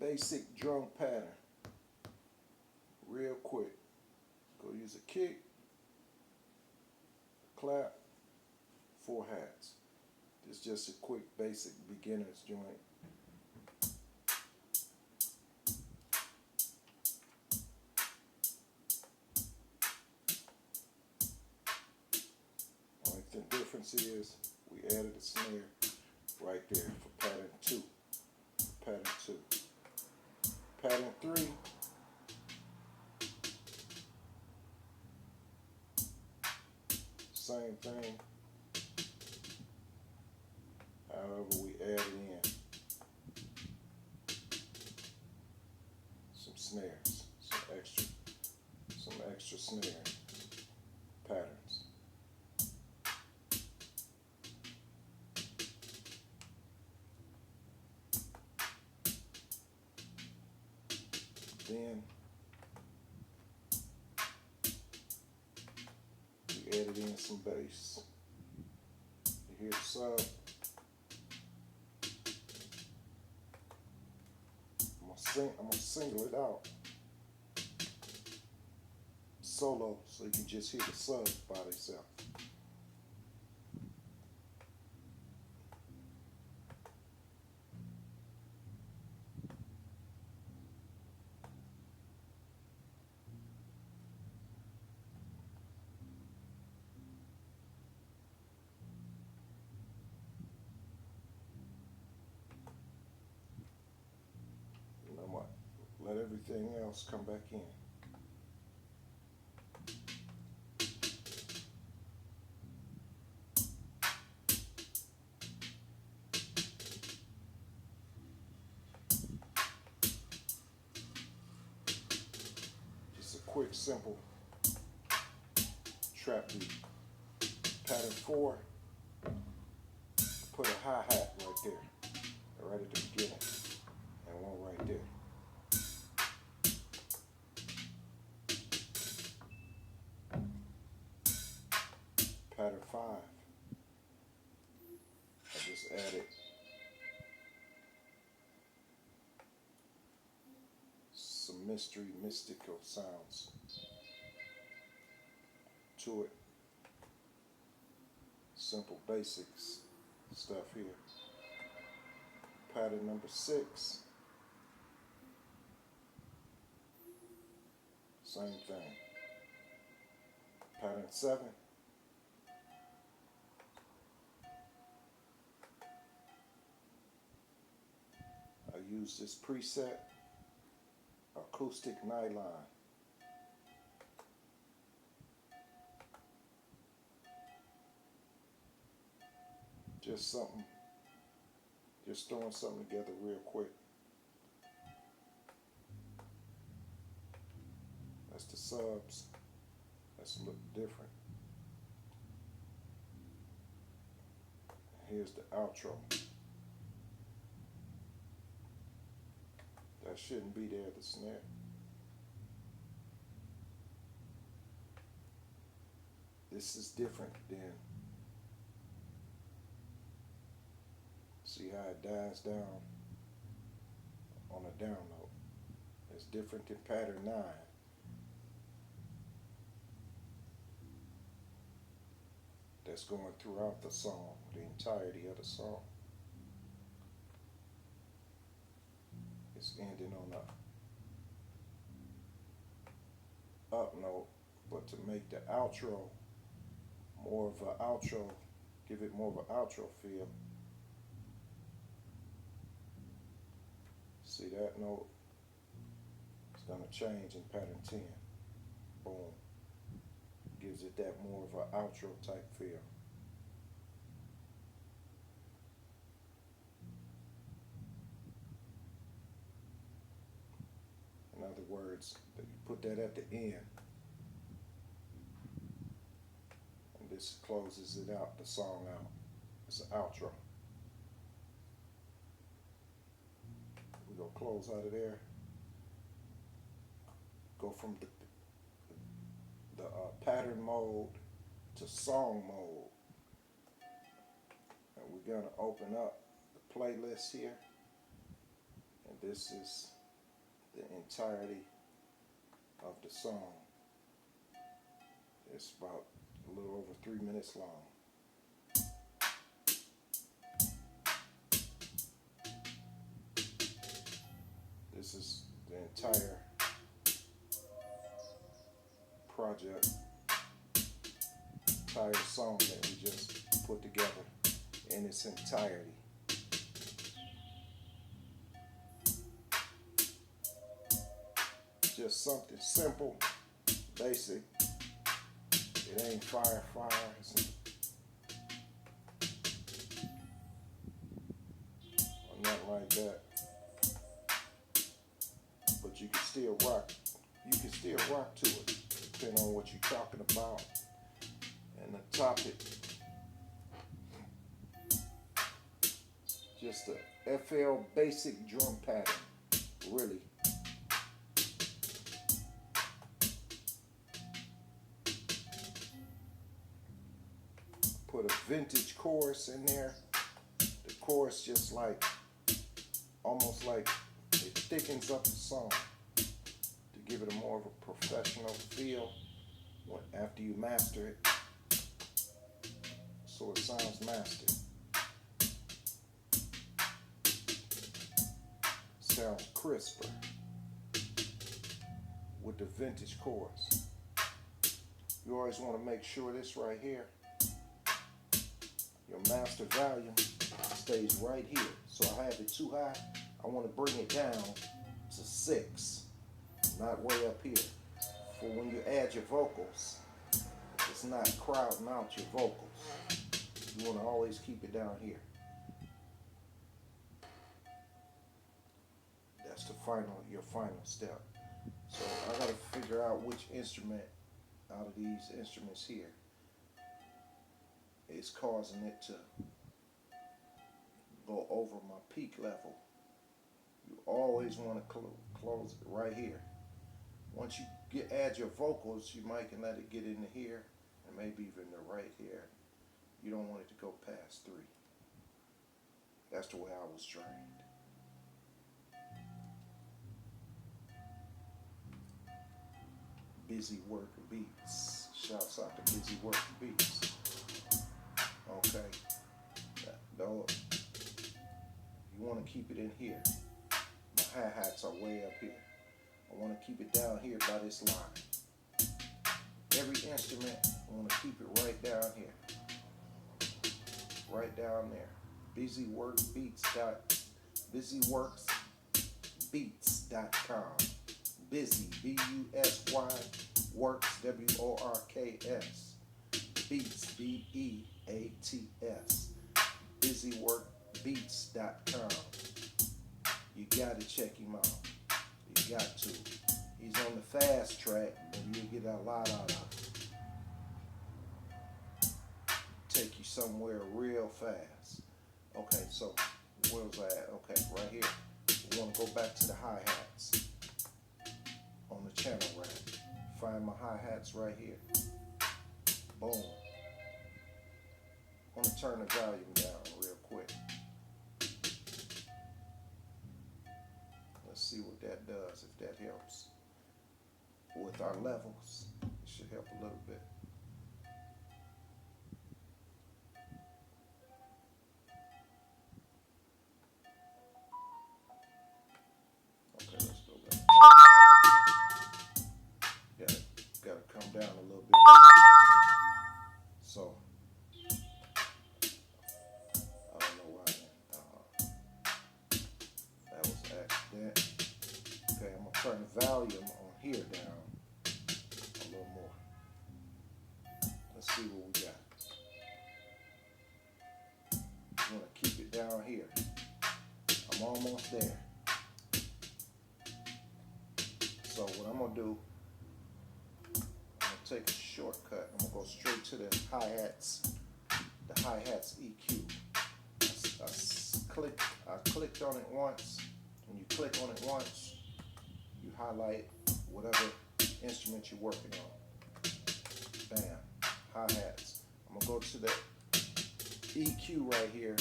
basic drum pattern real quick. Go use a kick, clap, 4 hats. It's just a quick basic beginner's joint. Only thing difference is we added a snare right there for pattern 2. Pattern 2. Pattern 3. Same thing. However, we added in some snares, some extra snare patterns. Then we added in some bass. You hear the sub. I'm gonna single it out solo so you can just hear the subs by themselves. And I'm gonna let everything else come back in. Just a quick, simple trap beat. Pattern 4, put a hi-hat right there, right at the beginning, and one right there. Pattern 5, I just added some mystical sounds to it. Simple basics stuff here. Pattern number 6, same thing. Pattern 7, I use this preset, acoustic nylon. Just throwing something together real quick. That's the subs. That's a little different. Here's the outro. That shouldn't be there, the snare. This is different than, see how it dies down on a down note. It's different than pattern 9. That's going throughout the song, the entirety of the song. It's ending on a up note, but to make the outro more of an outro, give it more of an outro feel. See that note? It's going to change in pattern 10. Boom. Gives it that more of an outro type feel. In other words, that you put that at the end. And this closes it out, the song out. It's an outro. We're going to close out of there. Go from the pattern mode to song mode. And we're going to open up the playlist here And this is the entirety of the song. It's about a little over 3 minutes long. This is the entire project, entire song that we just put together in its entirety. Just something simple, basic. It ain't fire, or nothing like that. But you can still rock. You can still rock to it, depending on what you're talking about and the topic. Just a FL basic drum pattern, really. Put a vintage chorus in there. The chorus just like, almost like it thickens up the song to give it a more of a professional feel after you master it, so it sounds mastered. Sounds crisper with the vintage chorus. You always want to make sure this right here, your master volume, stays right here. So I have it too high. I want to bring it down to 6, not way up here. For when you add your vocals, it's not crowding out your vocals. You want to always keep it down here. That's your final step. So I got to figure out which instrument out of these instruments here is causing it to go over my peak level. You always want to close it right here. Once you add your vocals, you might can let it get into here and maybe even the right here. You don't want it to go past 3. That's the way I was trained. Busy Work Beats. Shouts out to Busy Work Beats. Okay. Though you want to keep it in here. My hi-hats are way up here. I want to keep it down here by this line. Every instrument, I want to keep it right down here. Right down there. busyworksbeats.com. Busy, B-U-S-Y, works, W-O-R-K-S. Beats, B-E-A-T-S. busyworkbeats.com. You gotta check him out. You got to. He's on the fast track, but you'll get a lot out of it. Take you somewhere real fast. Okay, so where was I at? Okay, right here. We want to go back to the hi-hats on the channel rack. Find my hi-hats right here. Boom. I want to turn the volume down real quick. Let's see what that does, if that helps. With our levels, it should help a little bit. Okay, let's go back. Gotta come down a little bit. So, I don't know why that was an accident. Okay, I'm gonna turn the volume on here down a little more. Let's see what we got. I'm gonna keep it down here. I'm almost there. So what I'm gonna do, I'm gonna take a shortcut. I'm gonna go straight to the hi-hats EQ. I clicked on it once. When you click on it once, you highlight whatever instrument you're working on. Bam, hi-hats. I'm gonna go to the EQ right here.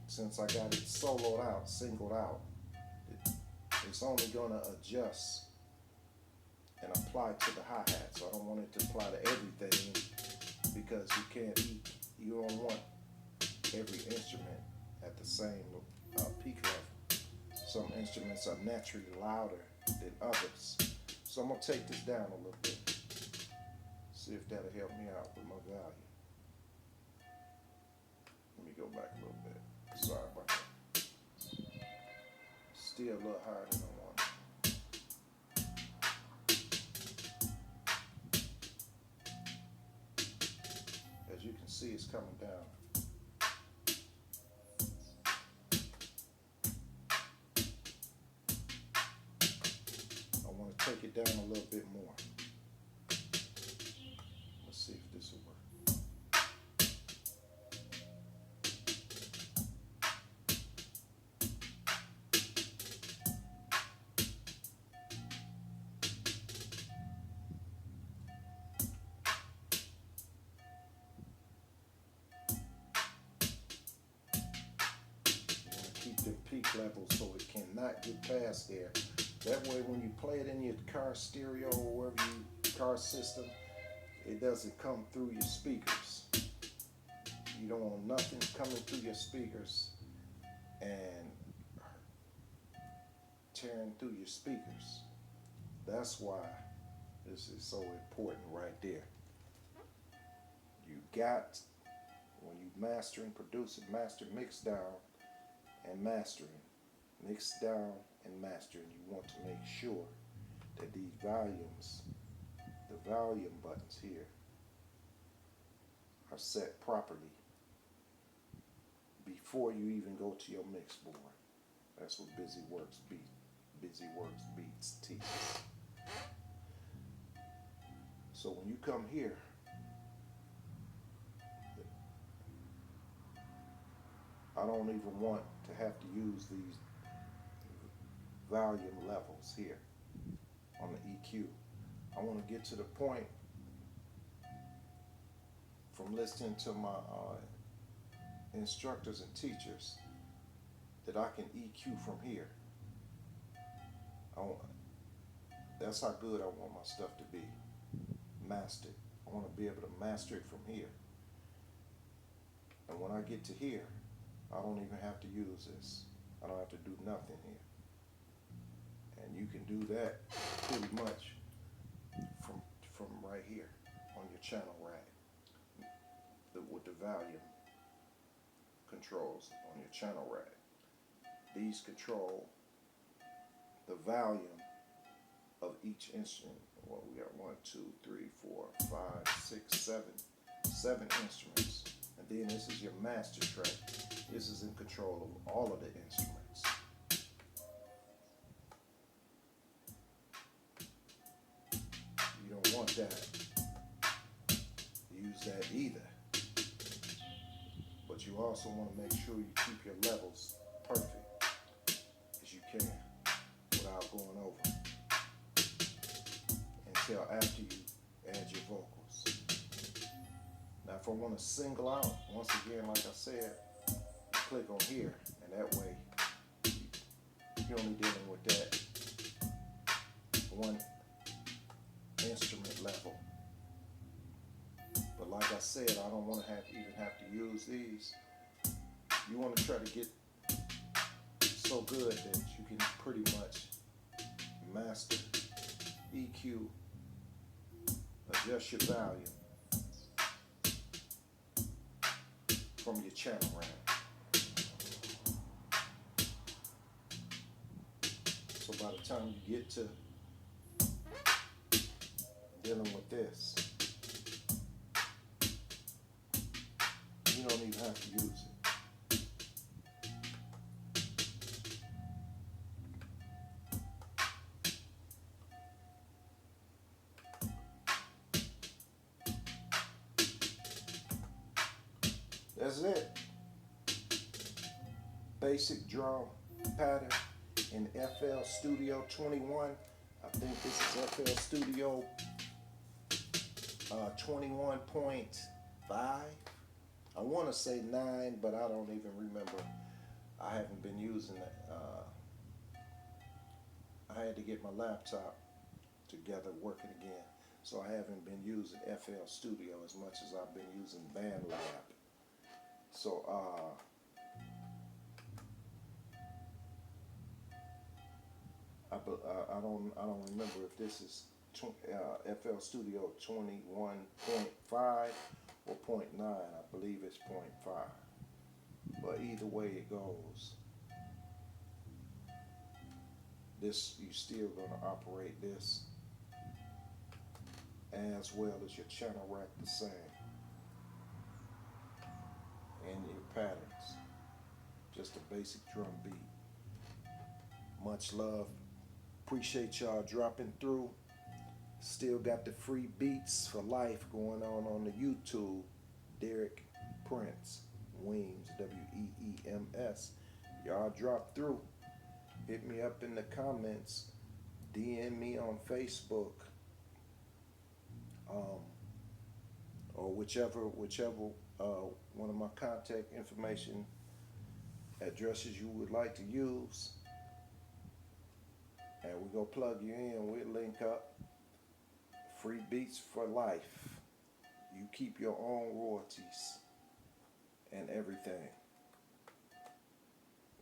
Since I got it soloed out, singled out, it's only gonna adjust and apply to the hi-hat. So I don't want it to apply to everything because you don't want every instrument at the same peak level. Some instruments are naturally louder than others. So I'm gonna take this down a little bit. See if that'll help me out with my value. Let me go back a little bit. Sorry about that. Still a little higher than I want. As you can see, it's coming down. I want to take it down a little bit more. Let's see if this will work. Keep the peak level so it cannot get past there. That way when you play it in your car stereo or wherever car system, it doesn't come through your speakers. You don't want nothing coming through your speakers and tearing through your speakers. That's why this is so important right there. You got, when you mastering, producing, mix down and mastering, mix down and mastering, you want to make sure that these volumes, the volume buttons here, are set properly before you even go to your mix board. That's what BusyWorks Beats teaches. So when you come here, I don't even want to have to use these volume levels here on the EQ. I want to get to the point from listening to my instructors and teachers that I can EQ from here. That's how good I want my stuff to be mastered. I want to be able to master it from here. And when I get to here, I don't even have to use this. I don't have to do nothing here. And you can do that pretty much from right here on your channel rack with the volume controls on your channel rack. These control the volume of each instrument. Well, we got 1, 2, 3, 4, 5, 6, 7 instruments. And then this is your master track. This is in control of all of the instruments. You don't want that. Use that either. But you also want to make sure you keep your levels perfect as you can without going over until after you add your vocals. Now if I want to single out, once again, like I said, click on here, and that way you're only dealing with that one instrument level. But like I said, I don't want to even have to use these. You want to try to get so good that you can pretty much master, EQ, adjust your volume from your channel rack. So by the time you get to dealing with this, you don't even have to use it. That's it. Basic drum pattern in FL Studio 21. I think this is FL Studio 21.5. I want to say 9, but I don't even remember. I haven't been using I had to get my laptop together working again. So I haven't been using FL Studio as much as I've been using BandLab. So I don't remember if this is FL Studio 21.5 or point .9. I believe it's point .5. But either way it goes, this you still gonna operate this as well as your channel rack the same, and your patterns. Just a basic drum beat. Much love. Appreciate y'all dropping through. Still got the free beats for life going on the YouTube. Derek Prince Weems, Weems. Y'all drop through. Hit me up in the comments. DM me on Facebook. Or whichever one of my contact information addresses you would like to use. And we go plug you in. We'll link up. Free beats for life. You keep your own royalties and everything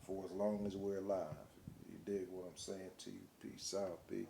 for as long as we're alive. You dig what I'm saying to you? Peace out, B.